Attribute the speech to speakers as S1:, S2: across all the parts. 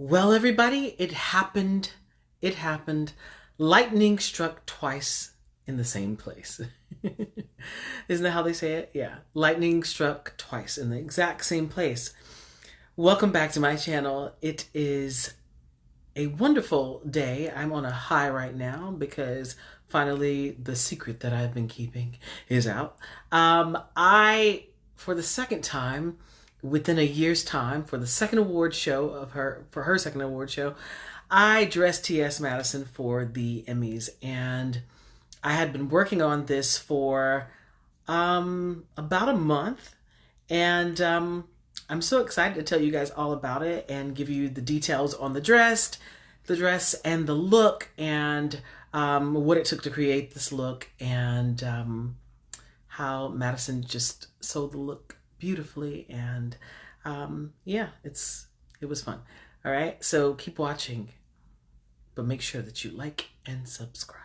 S1: Well, everybody, it happened. It happened. Lightning struck twice in the same place. Isn't that how they say it? Yeah. Lightning struck twice in the exact same place. Welcome back to my channel. It is a wonderful day. I'm on a high right now because finally the secret that I've been keeping is out. For the second time, within a year's time, for the second award show for her second award show, I dressed T.S. Madison for the Emmys, and I had been working on this for about a month, and I'm so excited to tell you guys all about it and give you the details on the dress and the look, and what it took to create this look, and how Madison just sold the look beautifully. And yeah, it was fun. All right, so keep watching, but make sure that you like and subscribe.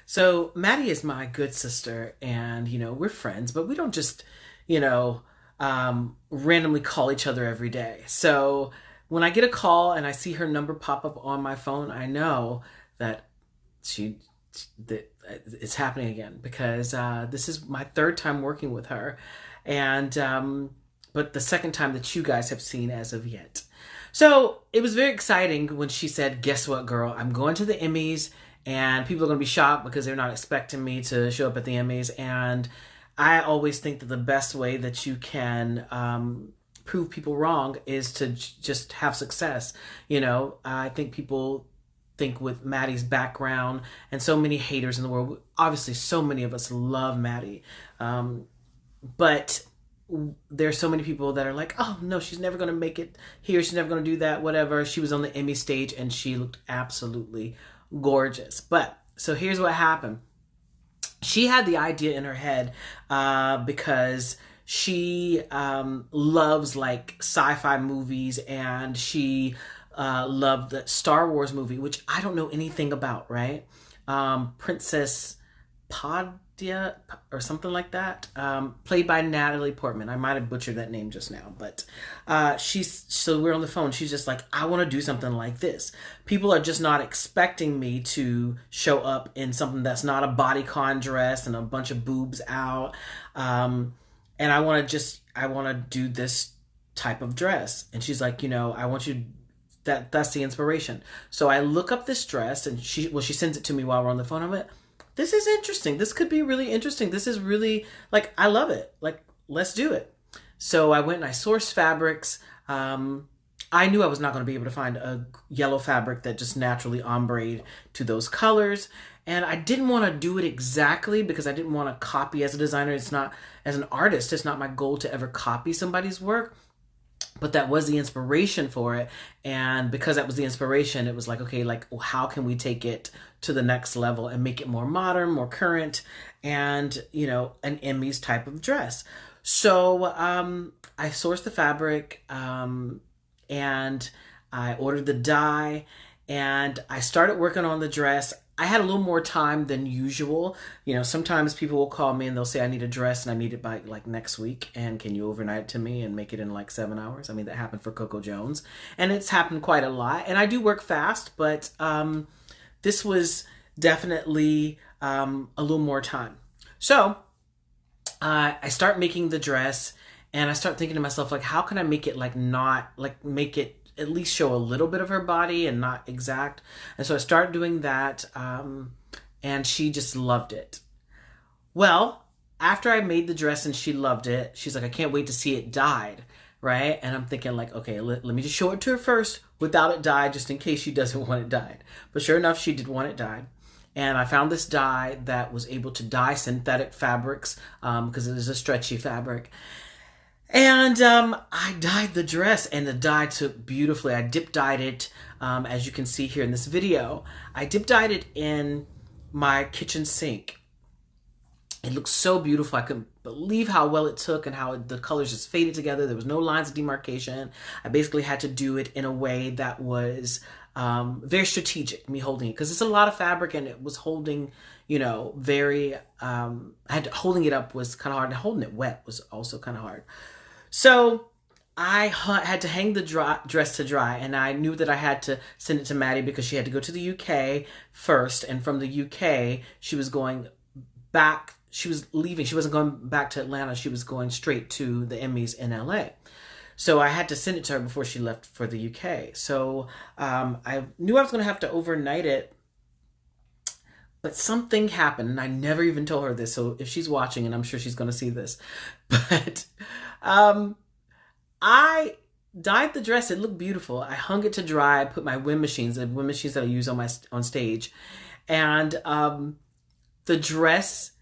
S1: So Maddie is my good sister, and we're friends, but we don't just randomly call each other every day. So when I get a call and I see her number pop up on my phone, I know that it's happening again, because this is my third time working with her, and but the second time that you guys have seen as of yet. So it was very exciting when she said, "Guess what, girl? I'm going to the Emmys, and people are going to be shocked because they're not expecting me to show up at the Emmys." And I always think that the best way that you can prove people wrong is to just have success. I think people think, with Maddie's background and so many haters in the world, obviously so many of us love Maddie, but there's so many people that are like, "Oh no, she's never going to make it here, she's never going to do that, whatever." She was on the Emmy stage and she looked absolutely gorgeous. But so here's what happened. She had the idea in her head because she loves like sci-fi movies, and she loved the Star Wars movie, which I don't know anything about, right? Princess Padya or something like that, played by Natalie Portman. I might have butchered that name just now, but so we're on the phone. She's just like, "I want to do something like this. People are just not expecting me to show up in something that's not a bodycon dress and a bunch of boobs out, and I want to do this type of dress." And she's like, "I want you." That's the inspiration. So I look up this dress, and she sends it to me while we're on the phone. I'm like, "This is interesting. This could be really interesting. This is really, like, I love it. Like, let's do it." So I went and I sourced fabrics. I knew I was not going to be able to find a yellow fabric that just naturally ombre'd to those colors. And I didn't want to do it exactly because I didn't want to copy as a designer. It's not, as an artist, it's not my goal to ever copy somebody's work. But that was the inspiration for it. And because that was the inspiration, it was like, okay, like, how can we take it to the next level and make it more modern, more current, and, an Emmys type of dress. So I sourced the fabric, and I ordered the dye, and I started working on the dress. I had a little more time than usual. Sometimes people will call me and they'll say, "I need a dress and I need it by like next week, and can you overnight it to me and make it in like 7 hours?" I mean, that happened for Coco Jones, and it's happened quite a lot. And I do work fast, but this was definitely a little more time. So I start making the dress, and I start thinking to myself, like, how can I make it make it at least show a little bit of her body and not exact? And so I started doing that, and she just loved it. Well, after I made the dress and she loved it, she's like, "I can't wait to see it dyed," right? And I'm thinking, like, okay, let me just show it to her first without it dyed, just in case she doesn't want it dyed. But sure enough, she did want it dyed. And I found this dye that was able to dye synthetic fabrics, because it is a stretchy fabric. And I dyed the dress, and the dye took beautifully. I dip dyed it, as you can see here in this video. I dip dyed it in my kitchen sink. It looks so beautiful. I couldn't believe how well it took and how the colors just faded together. There was no lines of demarcation. I basically had to do it in a way that was very strategic, me holding it, because it's a lot of fabric, and it was holding, very, holding it up was kind of hard, and holding it wet was also kind of hard. So had to hang the dress to dry, and I knew that I had to send it to Maddie because she had to go to the UK first, and from the UK she was going back. She was leaving. She wasn't going back to Atlanta. She was going straight to the Emmys in LA. So I had to send it to her before she left for the UK. So I knew I was going to have to overnight it, but something happened, and I never even told her this. So if she's watching, and I'm sure she's going to see this, but I dyed the dress. It looked beautiful. I hung it to dry. I put my wind machines, the wind machines that I use on stage, and the dress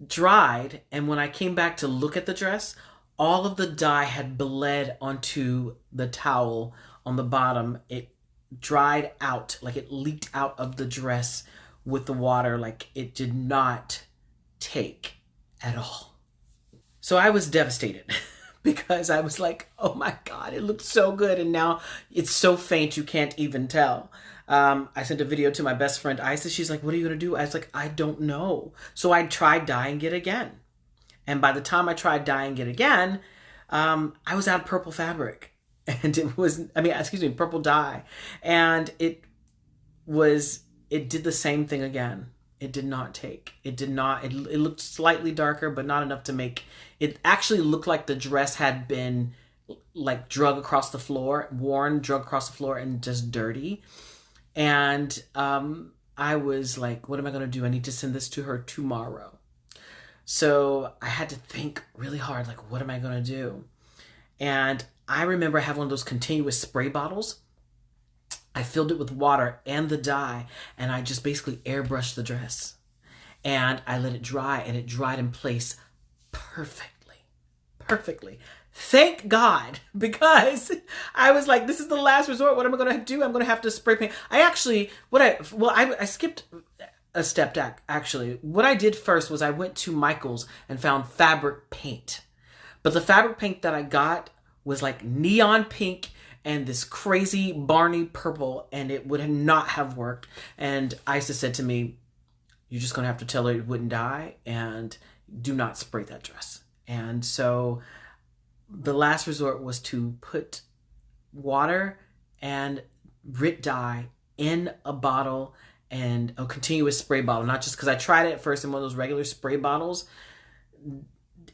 S1: dried. And when I came back to look at the dress, all of the dye had bled onto the towel on the bottom. It dried out, like it leaked out of the dress with the water, like it did not take at all. So I was devastated. Because I was like, oh my God, it looked so good. And now it's so faint, you can't even tell. I sent a video to my best friend, Isa. She's like, what are you going to do? I was like, I don't know. So I tried dyeing it again. And by the time I tried dyeing it again, I was out of purple fabric. And it was, purple dye. And it did the same thing again. It did not take. It looked slightly darker, but not enough to make, it actually looked like the dress had been like drug across the floor, drug across the floor and just dirty. And I was like, what am I going to do? I need to send this to her tomorrow. So I had to think really hard, like, what am I going to do? And I remember I have one of those continuous spray bottles. I filled it with water and the dye, and I just basically airbrushed the dress. And I let it dry, and it dried in place perfectly. Thank God, because I was like, this is the last resort. What am I going to do? I'm going to have to spray paint. I skipped a step, actually. What I did first was I went to Michael's and found fabric paint. But the fabric paint that I got was like neon pink and this crazy Barney purple, and it would not have worked. And Isa said to me, you're just going to have to tell her it wouldn't dye, and do not spray that dress. And so the last resort was to put water and grit dye in a bottle, and a continuous spray bottle. Not just because I tried it at first in one of those regular spray bottles,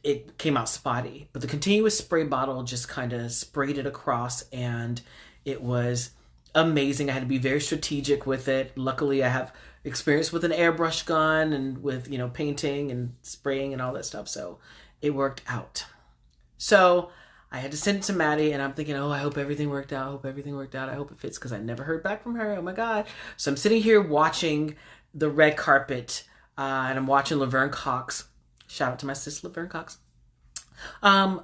S1: it came out spotty, but the continuous spray bottle just kind of sprayed it across, and it was amazing. I had to be very strategic with it. Luckily, I have experience with an airbrush gun and with, painting and spraying and all that stuff. So it worked out. So I had to send it to Maddie, and I'm thinking, oh, I hope everything worked out. I hope it fits, because I never heard back from her. Oh my God. So I'm sitting here watching the red carpet, and I'm watching Laverne Cox. Shout out to my sister, Laverne Cox. I'm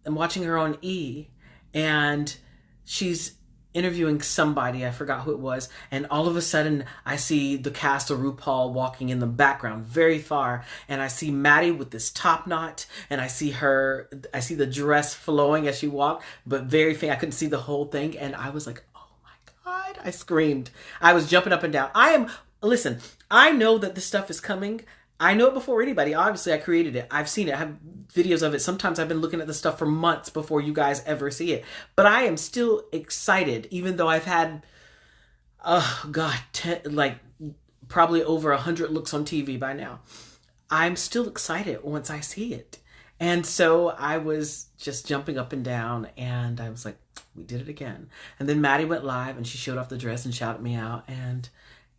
S1: watching her on E, and she's interviewing somebody. I forgot who it was. And all of a sudden, I see the cast of RuPaul walking in the background very far. And I see Maddie with this top knot. And I see the dress flowing as she walked, but very faint. I couldn't see the whole thing. And I was like, oh my God. I screamed. I was jumping up and down. Listen, I know that this stuff is coming. I know it before anybody. Obviously, I created it. I've seen it. I have videos of it. Sometimes I've been looking at the stuff for months before you guys ever see it. But I am still excited, even though I've had, probably over 100 looks on TV by now. I'm still excited once I see it. And so I was just jumping up and down, and I was like, we did it again. And then Maddie went live, and she showed off the dress and shouted me out, and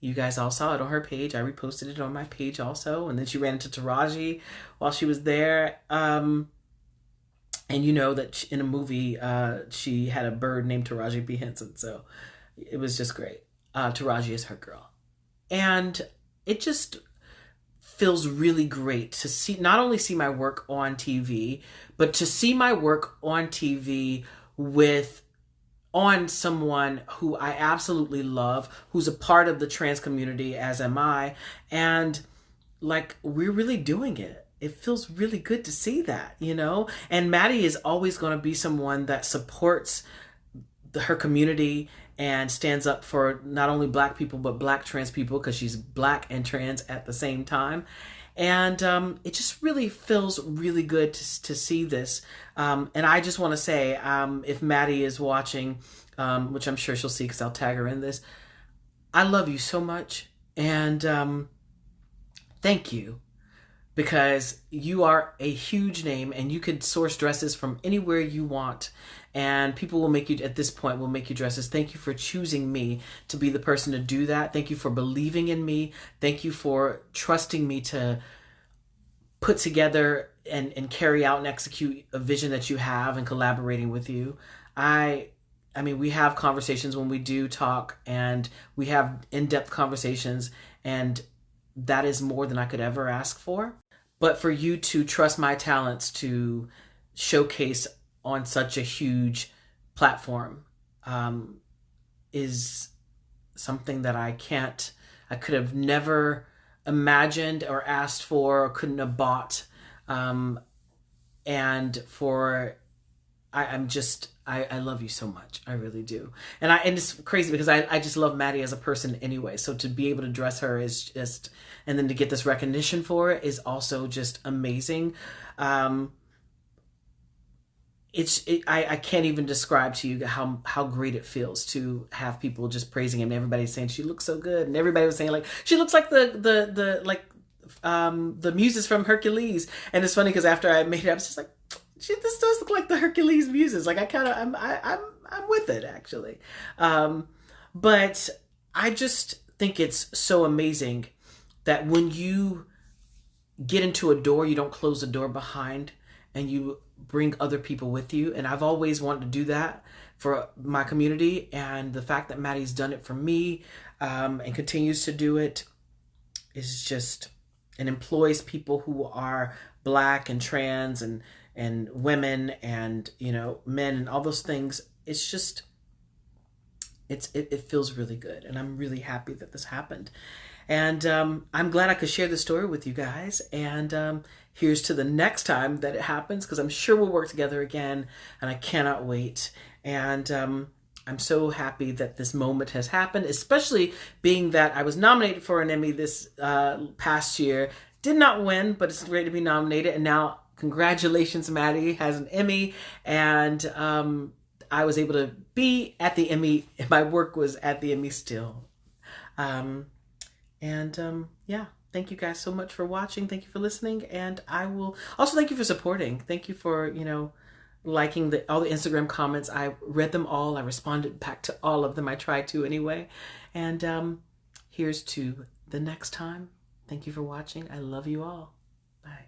S1: you guys all saw it on her page. I reposted it on my page also. And then she ran into Taraji while she was there. And you know that in a movie, she had a bird named Taraji B. Henson. So it was just great. Taraji is her girl. And it just feels really great to not only see my work on TV, but to see my work on TV on someone who I absolutely love, who's a part of the trans community, as am I. And like, we're really doing it. It feels really good to see that, And Maddie is always going to be someone that supports her community and stands up for not only Black people, but Black trans people, because she's Black and trans at the same time. And it just really feels really good to see this. And I just want to say, if Maddie is watching, which I'm sure she'll see because I'll tag her in this, I love you so much. And thank you, because you are a huge name and you could source dresses from anywhere you want. And people will make you, at this point, will make you dresses. Thank you for choosing me to be the person to do that. Thank you for believing in me. Thank you for trusting me to put together and carry out and execute a vision that you have, and collaborating with you. I mean, we have conversations when we do talk, and we have in-depth conversations, and that is more than I could ever ask for. But for you to trust my talents to showcase on such a huge platform is something that I could have never imagined or asked for, or couldn't have bought. And for, I love you so much. I really do. And it's crazy because I just love Maddie as a person anyway. So to be able to dress her is just, and then to get this recognition for it is also just amazing. I can't even describe to you how great it feels to have people just praising him. And everybody's saying she looks so good, and everybody was saying like she looks like the muses from Hercules. And it's funny because after I made it, I was just like, this does look like the Hercules muses. Like I'm with it actually. But I just think it's so amazing that when you get into a door, you don't close the door behind, and you bring other people with you. And I've always wanted to do that for my community. And the fact that Maddie's done it for me, and continues to do it, is just, and employs people who are Black and trans and women and, you know, men and all those things. It's just, it feels really good. And I'm really happy that this happened. And I'm glad I could share the story with you guys. And here's to the next time that it happens, because I'm sure we'll work together again, and I cannot wait. And I'm so happy that this moment has happened, especially being that I was nominated for an Emmy this past year. Did not win, but it's great to be nominated. And now, congratulations, Maddie has an Emmy. And I was able to be at the Emmy. My work was at the Emmy still. Yeah, thank you guys so much for watching. Thank you for listening. And I will also thank you for supporting. Thank you for, you know, liking all the Instagram comments. I read them all. I responded back to all of them. I tried to anyway. And here's to the next time. Thank you for watching. I love you all. Bye.